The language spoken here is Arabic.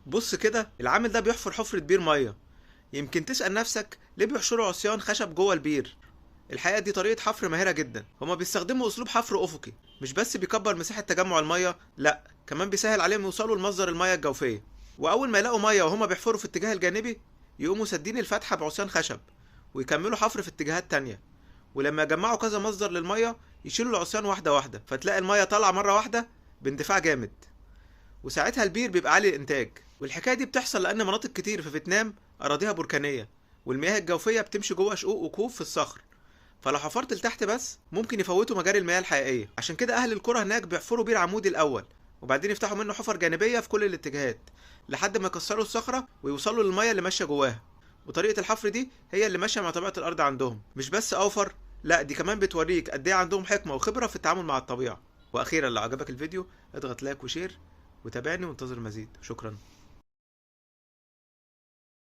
بص كده، العامل ده بيحفر حفرة بير مية. يمكن تسأل نفسك ليه بيحشروا عصيان خشب جوه البير. الحقيقة دي طريقة حفر ماهرة جدا. هما بيستخدموا أسلوب حفر أفقي، مش بس بيكبر مساحة تجمع المية، لأ كمان بيسهل عليهم يوصلوا لمصدر المية الجوفية. وأول ما يلاقوا مية وهما بيحفروا في الاتجاه الجانبي، يقوموا سادين الفتحة بعصيان خشب ويكملوا حفر في اتجاهات تانية. ولما يجمعوا كذا مصدر للمية، يشيلوا العصيان واحدة واحدة، فتلاقي المية طالعة مرة واحدة باندفاع جامد. وساعتها البير بيبقى عالي الإنتاج. والحكاية دي بتحصل لأن مناطق كتير في فيتنام أراضيها بركانية، والمياه الجوفية بتمشي جوه شقوق وكهوف في الصخر. فلو حفرت لتحت بس ممكن يفوتوا مجاري المياه الحقيقية. عشان كده أهل القرى هناك بيحفروا بير عمودي الأول، وبعدين يفتحوا منه حفر جانبية في كل الاتجاهات لحد ما يكسروا الصخرة ويوصلوا للمية اللي ماشية جواها. وطريقة الحفر دي هي اللي ماشية مع طبيعة الأرض عندهم. مش بس أوفر، لا دي كمان بتوريك قد إيه عندهم حكمة وخبرة في التعامل مع الطبيعة. وأخيرا لو عجبك الفيديو اضغط لايك وشير، وتابعني وانتظر المزيد. شكرا.